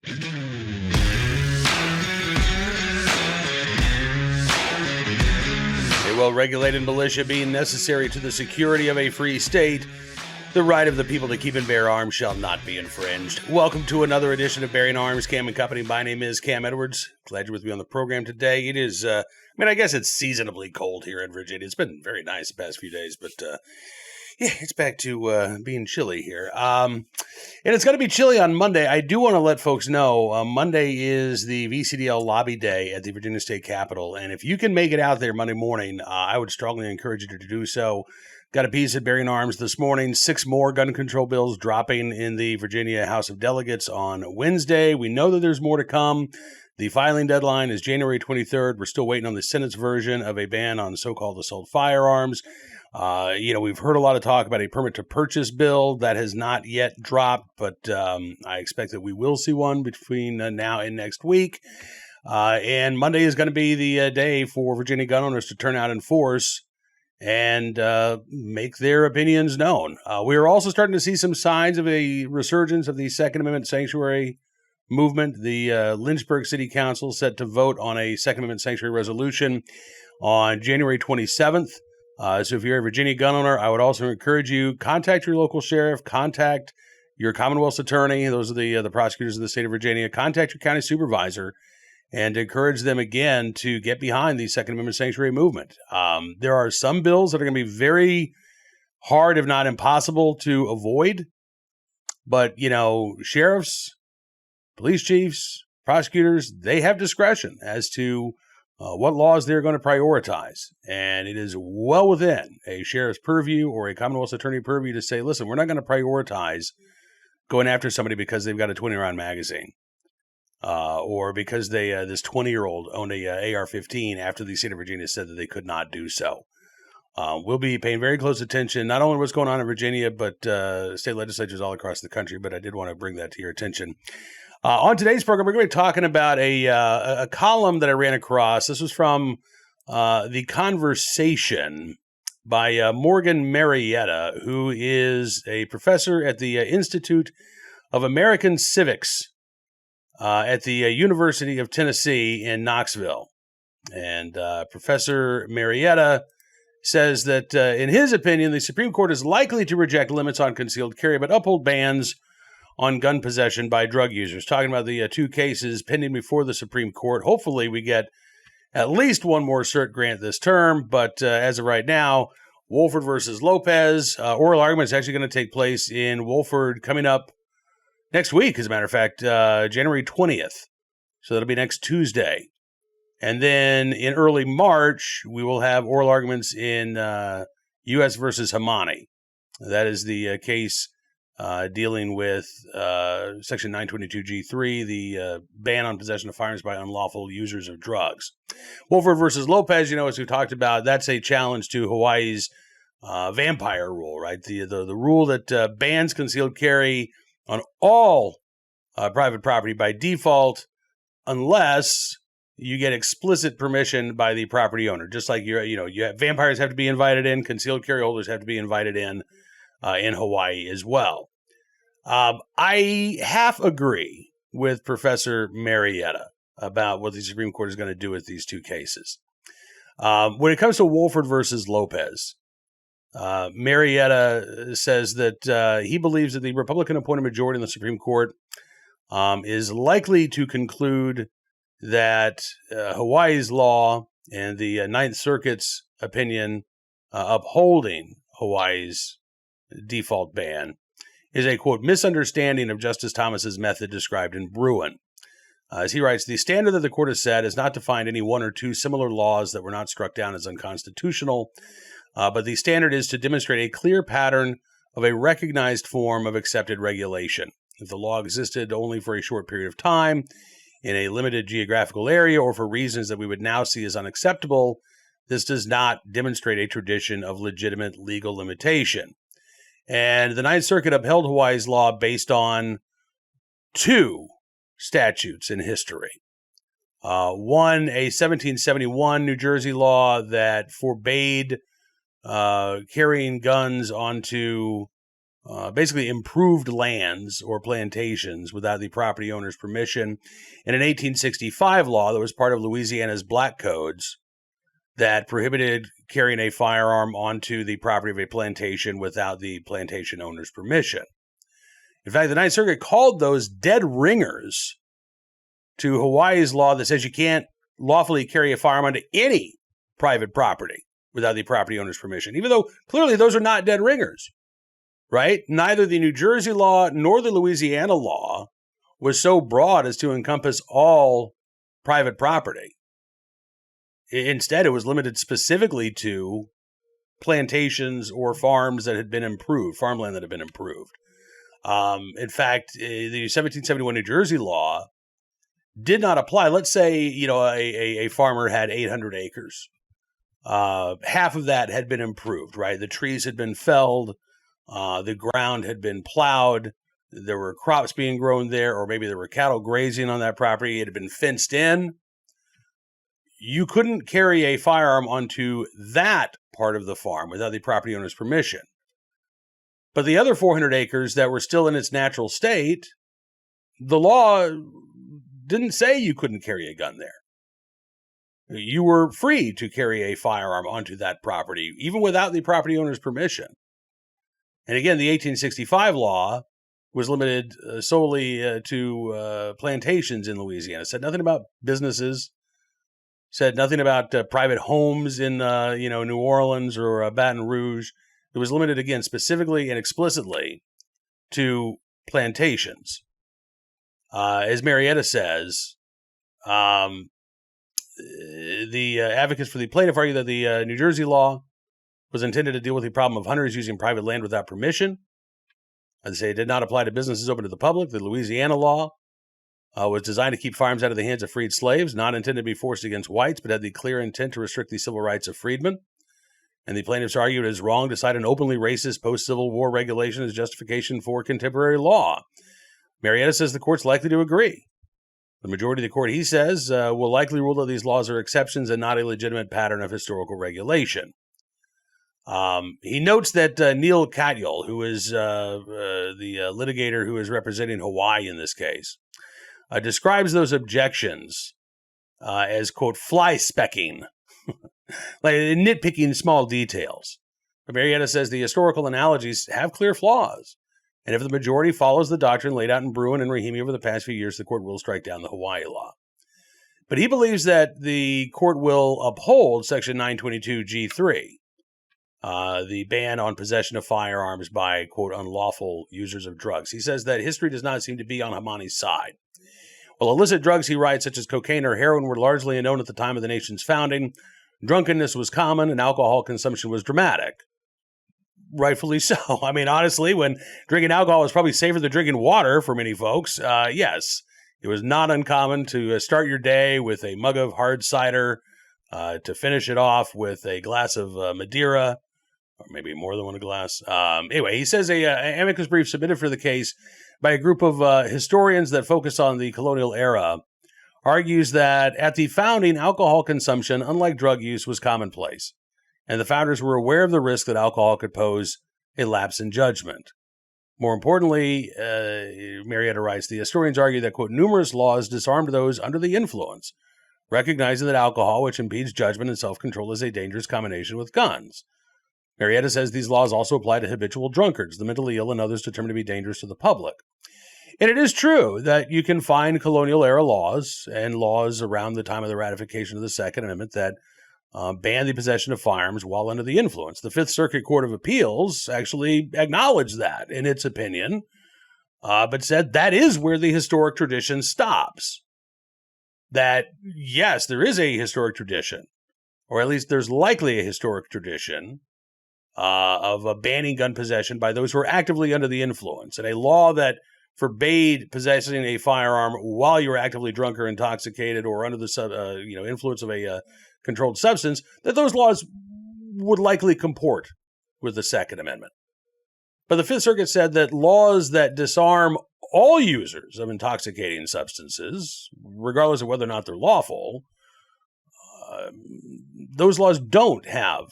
A well-regulated militia being necessary to the security of a free state, the right of the people to keep and bear arms shall not be infringed. Welcome to another edition of Bearing Arms, Cam and Company. My name is Cam Edwards. Glad you're with me on the program today. It is, I guess it's seasonably cold here in Virginia. It's been very nice the past few days, but yeah, it's back to being chilly here. And it's going to be chilly on Monday. I do want to let folks know Monday is the VCDL lobby day at the Virginia State Capitol. And if you can make it out there Monday morning, I would strongly encourage you to do so. Got a piece at Bearing Arms this morning. 6 more gun control bills dropping in the Virginia House of Delegates on Wednesday. We know that there's more to come. The filing deadline is January 23rd. We're still waiting on the Senate's version of a ban on so-called assault firearms. We've heard a lot of talk about a permit to purchase bill that has not yet dropped, but I expect that we will see one between now and next week. And Monday is going to be the day for Virginia gun owners to turn out in force and make their opinions known. We are also starting to see some signs of a resurgence of the Second Amendment sanctuary movement. The Lynchburg City Council set to vote on a Second Amendment sanctuary resolution on January 27th. So if you're a Virginia gun owner, I would also encourage you, contact your local sheriff, contact your Commonwealth's attorney. Those are the prosecutors of the state of Virginia. Contact your county supervisor and encourage them again to get behind the Second Amendment sanctuary movement. There are some bills that are going to be very hard, if not impossible, to avoid. But, sheriffs, police chiefs, prosecutors, they have discretion as to what laws they're going to prioritize. And it is well within a sheriff's purview or a Commonwealth's attorney purview to say, listen, we're not going to prioritize going after somebody because they've got a 20-round magazine. Or because this 20-year-old owned a AR-15 after the state of Virginia said that they could not do so. We'll be paying very close attention, not only to what's going on in Virginia, but state legislatures all across the country. But I did want to bring that to your attention. On today's program, we're going to be talking about a column that I ran across. This was from The Conversation by Morgan Marietta, who is a professor at the Institute of American Civics at the University of Tennessee in Knoxville. And Professor Marietta says that, in his opinion, the Supreme Court is likely to reject limits on concealed carry, but uphold bans on gun possession by drug users. Talking about the 2 cases pending before the Supreme Court. Hopefully we get at least one more cert grant this term, but as of right now, Wolford versus Lopez. Oral argument is actually going to take place in Wolford coming up next week, as a matter of fact, January 20th. So that'll be next Tuesday. And then in early March, we will have oral arguments in U.S. versus Hamani. That is the case dealing with Section 922G3, the ban on possession of firearms by unlawful users of drugs. Wolford versus Lopez, as we talked about, that's a challenge to Hawaii's vampire rule, right? The rule that bans concealed carry on all private property by default, unless you get explicit permission by the property owner. Just like vampires have to be invited in, concealed carry holders have to be invited in Hawaii as well. I half agree with Professor Marietta about what the Supreme Court is going to do with these 2 cases. When it comes to Wolford versus Lopez, Marietta says that he believes that the Republican-appointed majority in the Supreme Court is likely to conclude that Hawaii's law and the Ninth Circuit's opinion upholding Hawaii's default ban is a, quote, misunderstanding of Justice Thomas's method described in Bruin. As he writes, the standard that the court has set is not to find any 1 or 2 similar laws that were not struck down as unconstitutional, but the standard is to demonstrate a clear pattern of a recognized form of accepted regulation. If the law existed only for a short period of time in a limited geographical area or for reasons that we would now see as unacceptable, this does not demonstrate a tradition of legitimate legal limitation. And the Ninth Circuit upheld Hawaii's law based on 2 statutes in history. One, a 1771 New Jersey law that forbade carrying guns onto basically improved lands or plantations without the property owner's permission in an 1865 law that was part of Louisiana's Black Codes that prohibited carrying a firearm onto the property of a plantation without the plantation owner's permission. In fact, the Ninth Circuit called those dead ringers to Hawaii's law that says you can't lawfully carry a firearm onto any private property without the property owner's permission, even though clearly those are not dead ringers, right? Neither the New Jersey law nor the Louisiana law was so broad as to encompass all private property. Instead, it was limited specifically to plantations or farms that had been improved, farmland that had been improved. In fact, the 1771 New Jersey law did not apply. Let's say, a farmer had 800 acres. Half of that had been improved, right? The trees had been felled. The ground had been plowed. There were crops being grown there, or maybe there were cattle grazing on that property. It had been fenced in. You couldn't carry a firearm onto that part of the farm without the property owner's permission. But the other 400 acres that were still in its natural state, the law didn't say you couldn't carry a gun there. You were free to carry a firearm onto that property, even without the property owner's permission. And again, the 1865 law was limited solely to plantations in Louisiana. It said nothing about businesses, said nothing about private homes in New Orleans or Baton Rouge. It was limited, again, specifically and explicitly to plantations. As Marietta says, the advocates for the plaintiff argue that the New Jersey law was intended to deal with the problem of hunters using private land without permission. They say it did not apply to businesses open to the public. The Louisiana law was designed to keep firearms out of the hands of freed slaves, not intended to be forced against whites, but had the clear intent to restrict the civil rights of freedmen. And the plaintiffs argued it is wrong to cite an openly racist post-Civil War regulation as justification for contemporary law. Marietta says the court's likely to agree. The majority of the court, he says, will likely rule that these laws are exceptions and not a legitimate pattern of historical regulation. He notes that Neil Katyal, who is the litigator who is representing Hawaii in this case, describes those objections as, quote, fly-specking, like nitpicking small details. But Marietta says the historical analogies have clear flaws, and if the majority follows the doctrine laid out in Bruin and Rahimi over the past few years, the court will strike down the Hawaii law. But he believes that the court will uphold Section 922G3, the ban on possession of firearms by, quote, unlawful users of drugs. He says that history does not seem to be on Hamani's side. While illicit drugs, he writes, such as cocaine or heroin, were largely unknown at the time of the nation's founding, drunkenness was common and alcohol consumption was dramatic. Rightfully so. I mean, honestly, when drinking alcohol was probably safer than drinking water for many folks, yes, it was not uncommon to start your day with a mug of hard cider, to finish it off with a glass of Madeira, or maybe more than one glass. Anyway, he says an amicus brief submitted for the case by a group of historians that focus on the colonial era argues that at the founding, alcohol consumption, unlike drug use, was commonplace, and the founders were aware of the risk that alcohol could pose a lapse in judgment. More importantly, Marietta writes, the historians argue that, quote, numerous laws disarmed those under the influence, recognizing that alcohol, which impedes judgment and self-control, is a dangerous combination with guns. Marietta says these laws also apply to habitual drunkards, the mentally ill, and others determined to be dangerous to the public. And it is true that you can find colonial-era laws and laws around the time of the ratification of the Second Amendment that ban the possession of firearms while under the influence. The Fifth Circuit Court of Appeals actually acknowledged that in its opinion, but said that is where the historic tradition stops. That, yes, there is a historic tradition, or at least there's likely a historic tradition of banning gun possession by those who are actively under the influence. And a law that forbade possessing a firearm while you were actively drunk or intoxicated or under the influence of a controlled substance, that those laws would likely comport with the Second Amendment. But the Fifth Circuit said that laws that disarm all users of intoxicating substances, regardless of whether or not they're lawful, those laws don't have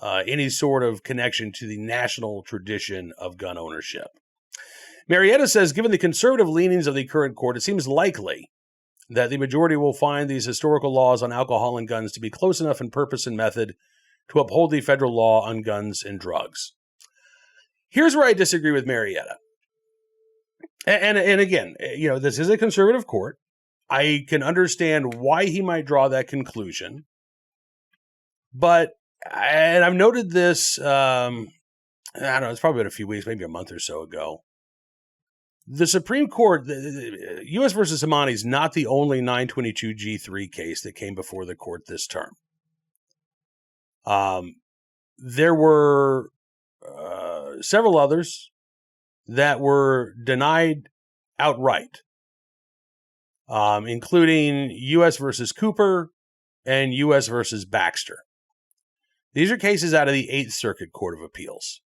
any sort of connection to the national tradition of gun ownership. Marietta says, given the conservative leanings of the current court, it seems likely that the majority will find these historical laws on alcohol and guns to be close enough in purpose and method to uphold the federal law on guns and drugs. Here's where I disagree with Marietta. And again, this is a conservative court. I can understand why he might draw that conclusion. But, and I've noted this, I don't know, it's probably been a few weeks, maybe a month or so ago. The Supreme Court, the U.S. versus Hamani, is not the only 922G3 case that came before the court this term. There were several others that were denied outright, including U.S. versus Cooper and U.S. versus Baxter. These are cases out of the Eighth Circuit Court of Appeals.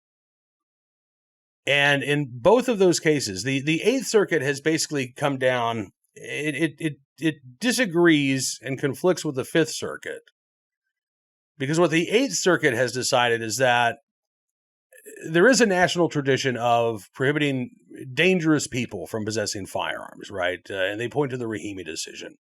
And in both of those cases, the Eighth Circuit has basically come down, it disagrees and conflicts with the Fifth Circuit. Because what the Eighth Circuit has decided is that there is a national tradition of prohibiting dangerous people from possessing firearms, right? And they point to the Rahimi decision.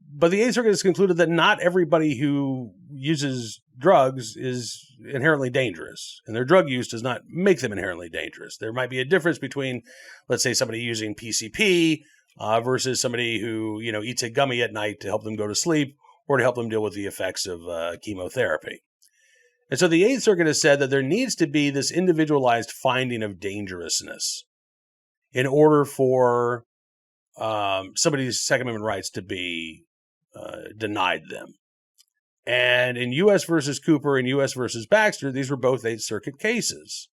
But the Eighth Circuit has concluded that not everybody who uses drugs is inherently dangerous, and their drug use does not make them inherently dangerous. There might be a difference between, let's say, somebody using PCP versus somebody who, eats a gummy at night to help them go to sleep or to help them deal with the effects of chemotherapy. And so the Eighth Circuit has said that there needs to be this individualized finding of dangerousness in order for somebody's Second Amendment rights to be denied them. And in U.S. versus Cooper and U.S. versus Baxter, these were both Eighth Circuit cases.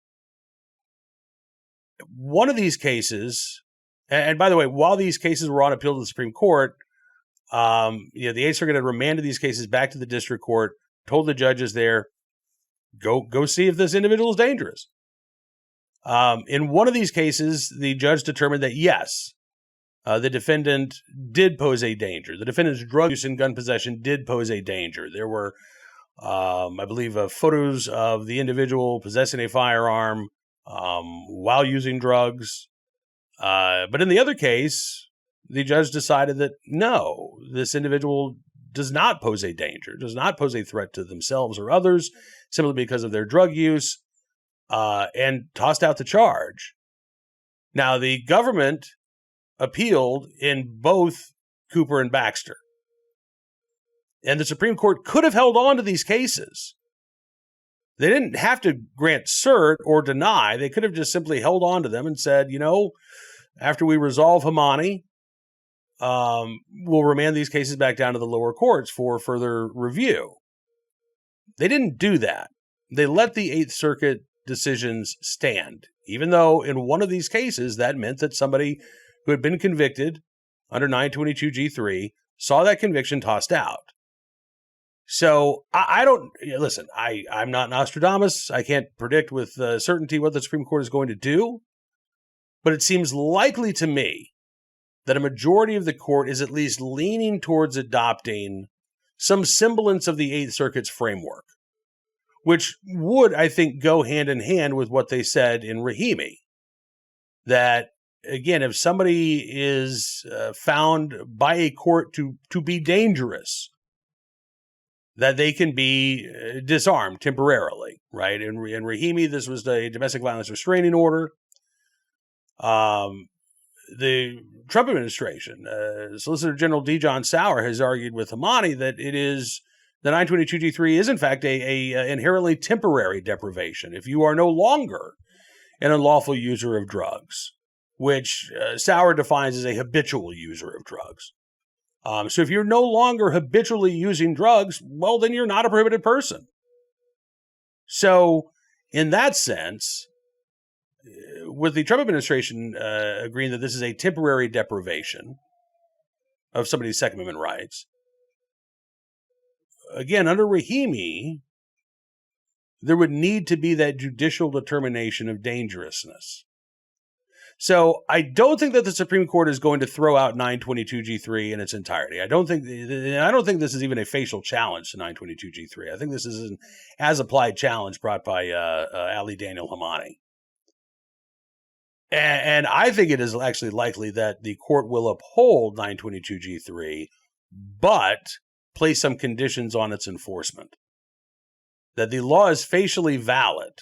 One of these cases, and by the way, while these cases were on appeal to the Supreme Court, the Eighth Circuit had remanded these cases back to the district court, told the judges there, go see if this individual is dangerous. In one of these cases, the judge determined that yes, the defendant did pose a danger. The defendant's drug use and gun possession did pose a danger. There were, I believe, photos of the individual possessing a firearm while using drugs. But in the other case, the judge decided that no, this individual does not pose a danger, does not pose a threat to themselves or others, simply because of their drug use, and tossed out the charge. Now, the government appealed in both Cooper and Baxter. And the Supreme Court could have held on to these cases. They didn't have to grant cert or deny. They could have just simply held on to them and said, after we resolve Hamani, we'll remand these cases back down to the lower courts for further review. They didn't do that. They let the Eighth Circuit decisions stand, even though in one of these cases that meant that somebody who had been convicted under 922G3 saw that conviction tossed out. So I'm not Nostradamus. I can't predict with certainty what the Supreme Court is going to do, but it seems likely to me that a majority of the court is at least leaning towards adopting some semblance of the Eighth Circuit's framework, which would, I think, go hand in hand with what they said in Rahimi, that again, if somebody is found by a court to be dangerous, that they can be disarmed temporarily, right? In Rahimi, this was a domestic violence restraining order. The Trump administration, Solicitor General D. John Sauer has argued with Hamani that it is the 922G3 is in fact a inherently temporary deprivation. If you are no longer an unlawful user of drugs, which Sauer defines as a habitual user of drugs. So if you're no longer habitually using drugs, well, then you're not a prohibited person. So in that sense, with the Trump administration agreeing that this is a temporary deprivation of somebody's Second Amendment rights, again, under Rahimi, there would need to be that judicial determination of dangerousness. So I don't think that the Supreme Court is going to throw out 922G3 in its entirety. I don't think this is even a facial challenge to 922G3. I think this is an as-applied challenge brought by Ali Daniel Hamani. And I think it is actually likely that the court will uphold 922G3, but place some conditions on its enforcement. That the law is facially valid,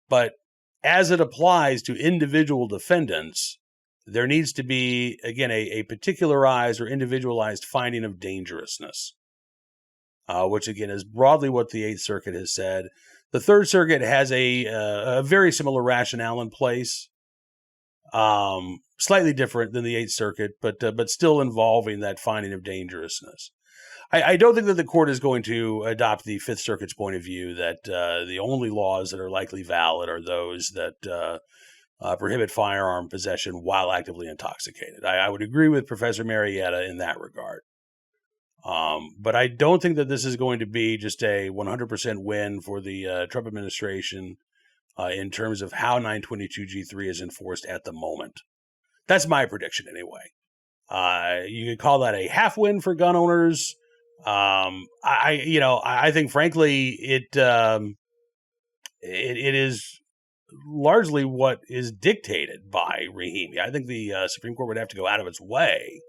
but as it applies to individual defendants, there needs to be, again, a particularized or individualized finding of dangerousness, which, again, is broadly what the Eighth Circuit has said. The Third Circuit has a very similar rationale in place, slightly different than the Eighth Circuit, but still involving that finding of dangerousness. I don't think that the court is going to adopt the Fifth Circuit's point of view that the only laws that are likely valid are those that prohibit firearm possession while actively intoxicated. I would agree with Professor Marietta in that regard. But I don't think that this is going to be just a 100% win for the Trump administration in terms of how 922G3 is enforced at the moment. That's my prediction anyway. You could call that a half win for gun owners. I think, frankly, it is largely what is dictated by Rahimi. I think the Supreme Court would have to go out of its way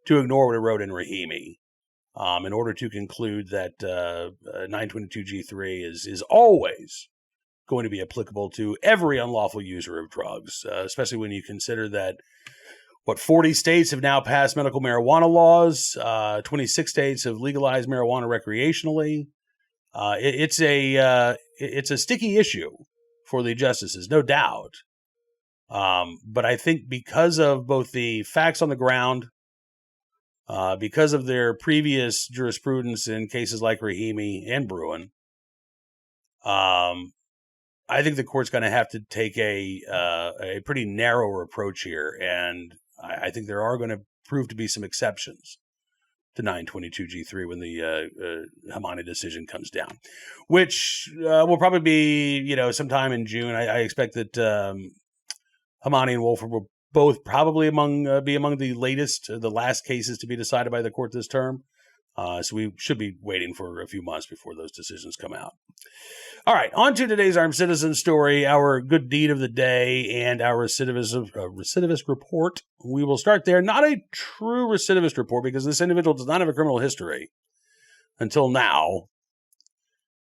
to ignore what it wrote in Rahimi in order to conclude that 922G3 is always going to be applicable to every unlawful user of drugs, especially when you consider that 40 states have now passed medical marijuana laws. 26 states have legalized marijuana recreationally. It's a sticky issue for the justices, no doubt. But I think because of both the facts on the ground, because of their previous jurisprudence in cases like Rahimi and Bruin, I think the court's going to have to take a pretty narrow approach here, and I think there are going to prove to be some exceptions to 922G3 when the Hamani decision comes down, which will probably be, sometime in June. I expect that Hamani and Wolford will both probably be among the last cases to be decided by the court this term. So we should be waiting for a few months before those decisions come out. All right, on to today's Armed Citizen story, our good deed of the day, and our recidivist report. We will start there. Not a true recidivist report because this individual does not have a criminal history until now.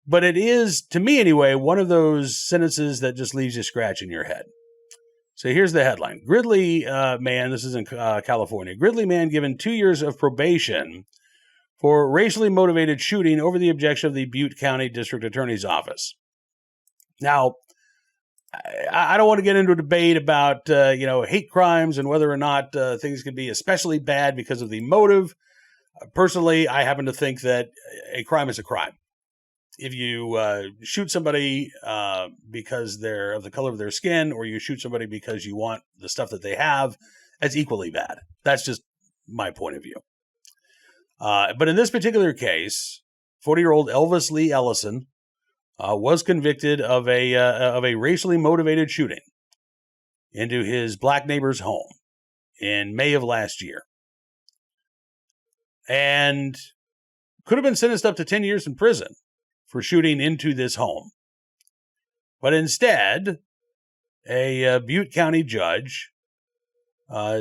But it is, to me anyway, one of those sentences that just leaves you scratching your head. So here's the headline. Gridley man, this is in California, Gridley man given 2 years of probation for racially motivated shooting over the objection of the Butte County District Attorney's Office. Now, I don't want to get into a debate about, hate crimes and whether or not things can be especially bad because of the motive. Personally, I happen to think that a crime is a crime. If you shoot somebody because they're of the color of their skin, or you shoot somebody because you want the stuff that they have, that's equally bad. That's just my point of view. But in this particular case, 40-year-old Elvis Lee Ellison was convicted of a racially motivated shooting into his black neighbor's home in May of last year, and could have been sentenced up to 10 years in prison for shooting into this home. But instead, a Butte County judge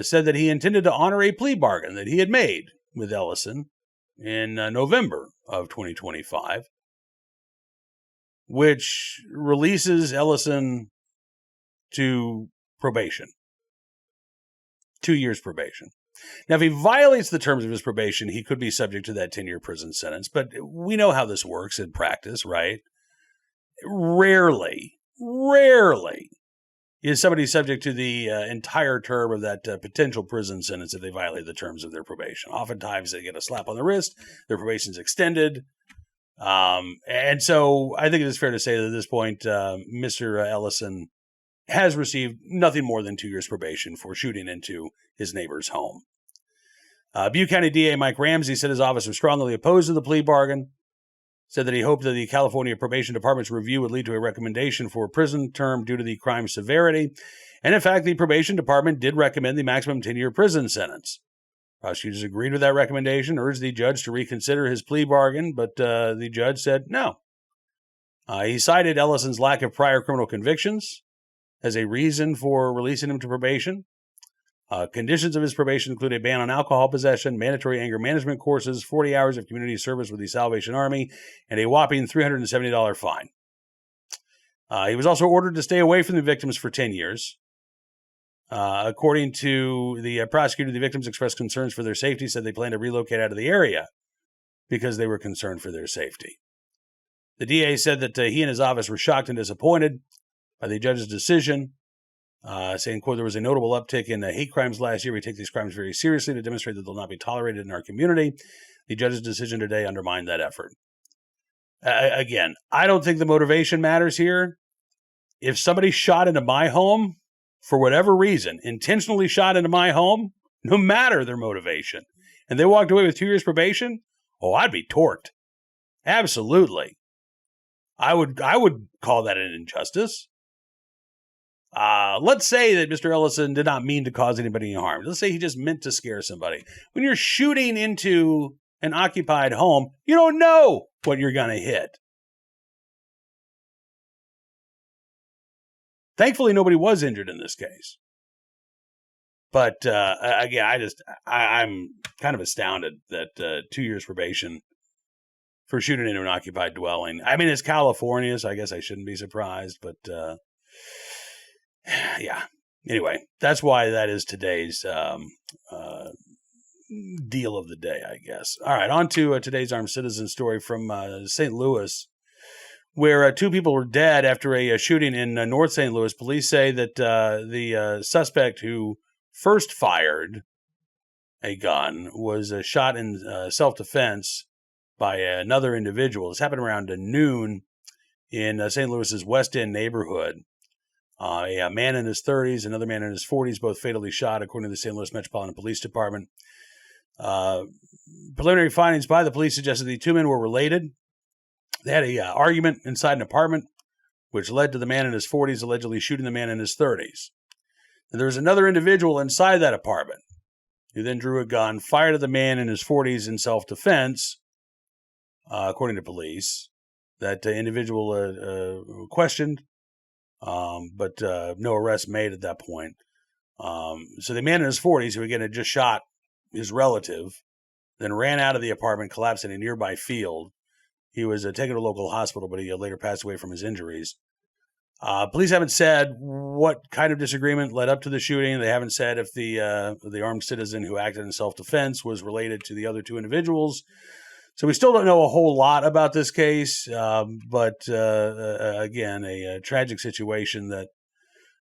said that he intended to honor a plea bargain that he had made with Ellison in November of 2025, which releases Ellison to probation, 2 years probation. Now, if he violates the terms of his probation, he could be subject to that 10-year prison sentence, but we know how this works in practice, right? Rarely is somebody subject to the entire term of that potential prison sentence if they violate the terms of their probation. Oftentimes, they get a slap on the wrist, their probation's extended. And so I think it is fair to say that at this point, Mr. Ellison has received nothing more than 2 years probation for shooting into his neighbor's home. Butte County DA Mike Ramsey said his office was strongly opposed to the plea bargain, said that he hoped that the California Probation Department's review would lead to a recommendation for a prison term due to the crime's severity, And in fact, the probation department did recommend the maximum 10-year prison sentence. Prosecutors agreed with that recommendation, urged the judge to reconsider his plea bargain, but the judge said no. He cited Ellison's lack of prior criminal convictions as a reason for releasing him to probation. Conditions of his probation include a ban on alcohol possession, mandatory anger management courses, 40 hours of community service with the Salvation Army, and a whopping $370 fine. He was also ordered to stay away from the victims for 10 years. According to the prosecutor, the victims expressed concerns for their safety, said they planned to relocate out of the area because they were concerned for their safety. The DA said that he and his office were shocked and disappointed by the judge's decision, saying, quote, there was a notable uptick in hate crimes last year. We take these crimes very seriously to demonstrate that they'll not be tolerated in our community. The judge's decision today undermined that effort. Again, I don't think the motivation matters here. If somebody shot into my home, for whatever reason, intentionally shot into my home, no matter their motivation, and they walked away with 2 years probation, oh, I'd be torqued. Absolutely. I would call that an injustice. Let's say that Mr. Ellison did not mean to cause anybody any harm. Let's say he just meant to scare somebody. When you're shooting into an occupied home, you don't know what you're going to hit. Thankfully, nobody was injured in this case. But again, I'm kind of astounded that 2 years probation for shooting into an occupied dwelling. I mean, it's California, so I guess I shouldn't be surprised. But yeah. Anyway, that's why that is today's deal of the day, I guess. All right, on to today's armed citizen story from St. Louis, where 2 people were dead after a shooting in North St. Louis. Police say that the suspect who first fired a gun was shot in self-defense by another individual. This happened around noon in St. Louis's West End neighborhood. A man in his 30s, another man in his 40s, both fatally shot, according to the St. Louis Metropolitan Police Department. Preliminary findings by the police suggested the 2 men were related. They had an argument inside an apartment, which led to the man in his 40s allegedly shooting the man in his 30s. And there was another individual inside that apartment who then drew a gun, fired at the man in his 40s in self-defense, according to police. That individual questioned, but no arrest made at that point. So the man in his 40s, who again had just shot his relative, then ran out of the apartment, collapsed in a nearby field. He was taken to a local hospital, but he later passed away from his injuries. Police haven't said what kind of disagreement led up to the shooting. They haven't said if the armed citizen who acted in self-defense was related to the other 2 individuals. So we still don't know a whole lot about this case, but again, a tragic situation that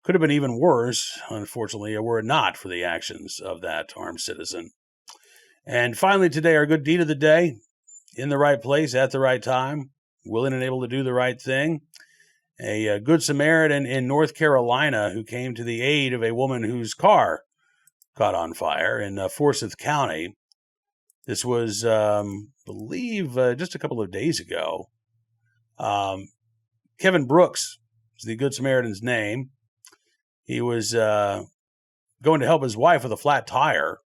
could have been even worse, unfortunately, were it not for the actions of that armed citizen. And finally today, our good deed of the day. In the right place at the right time, willing and able to do the right thing. A good Samaritan in North Carolina who came to the aid of a woman whose car caught on fire in Forsyth County. This was, I believe, just a couple of days ago. Kevin Brooks is the Good Samaritan's name. He was going to help his wife with a flat tire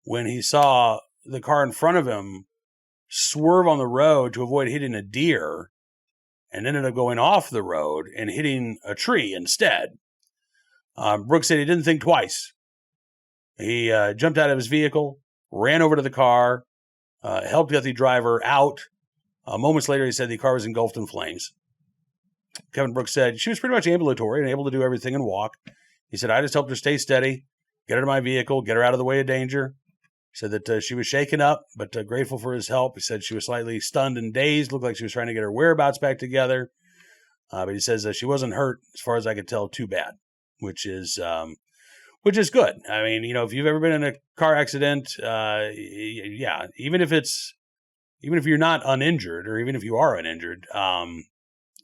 when he saw the car in front of him swerve on the road to avoid hitting a deer and ended up going off the road and hitting a tree instead. Brooks said he didn't think twice. He jumped out of his vehicle, ran over to the car, helped get the driver out. Moments later, he said the car was engulfed in flames. Kevin Brooks said she was pretty much ambulatory and able to do everything and walk. He said, I just helped her stay steady, get her to my vehicle, get her out of the way of danger. He said that she was shaken up, but grateful for his help. He said she was slightly stunned and dazed, looked like she was trying to get her whereabouts back together. But he says she wasn't hurt, as far as I could tell, too bad, which is good. I mean, if you've ever been in a car accident, yeah, even if you're not uninjured, or even if you are uninjured,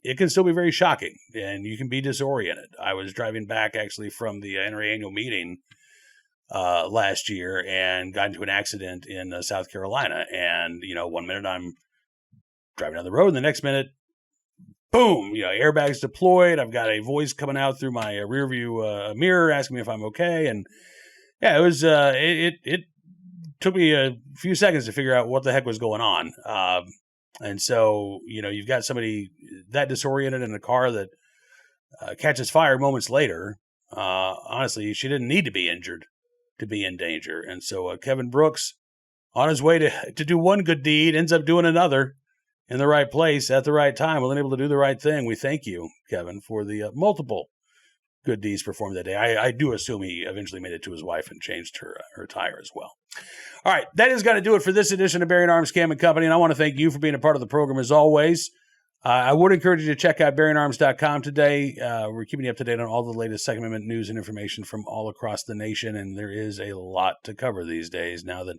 it can still be very shocking, and you can be disoriented. I was driving back actually from the NRA annual meeting last year and got into an accident in South Carolina. And, 1 minute I'm driving down the road, and the next minute, boom, airbags deployed. I've got a voice coming out through my rear view mirror asking me if I'm okay. And yeah, it was, it took me a few seconds to figure out what the heck was going on. And so, you've got somebody that disoriented in a car that catches fire moments later. Honestly, she didn't need to be injured to be in danger. And so Kevin Brooks, on his way to do one good deed, ends up doing another in the right place at the right time, wasn't able to do the right thing. We thank you, Kevin, for the multiple good deeds performed that day. I do assume he eventually made it to his wife and changed her tire as well. All right, that is going to do it for this edition of Bearing Arms Cam & Company, and I want to thank you for being a part of the program as always. I would encourage you to check out bearingarms.com today. We're keeping you up to date on all the latest Second Amendment news and information from all across the nation, and there is a lot to cover these days now that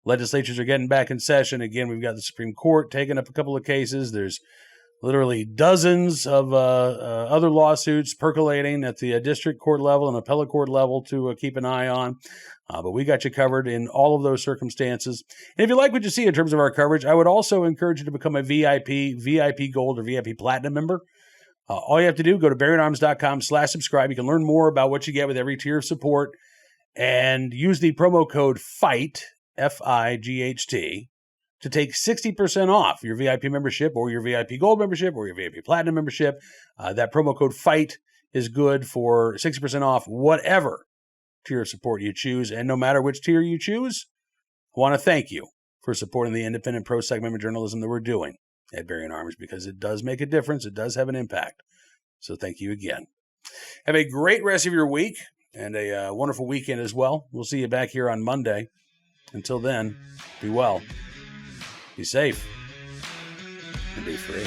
legislatures are getting back in session. Again, we've got the Supreme Court taking up a couple of cases. There's literally dozens of other lawsuits percolating at the district court level and appellate court level to keep an eye on. But we got you covered in all of those circumstances. And if you like what you see in terms of our coverage, I would also encourage you to become a VIP Gold, or VIP Platinum member. All you have to do, go to bearingarms.com/subscribe. You can learn more about what you get with every tier of support and use the promo code FIGHT, FIGHT, to take 60% off your VIP membership or your VIP Gold membership or your VIP Platinum membership. That promo code FIGHT is good for 60% off whatever tier of support you choose. And no matter which tier you choose, I want to thank you for supporting the independent pro-Second Amendment journalism that we're doing at Bearing Arms, because it does make a difference. It does have an impact. So thank you again. Have a great rest of your week and a wonderful weekend as well. We'll see you back here on Monday. Until then, be well, be safe, and be free.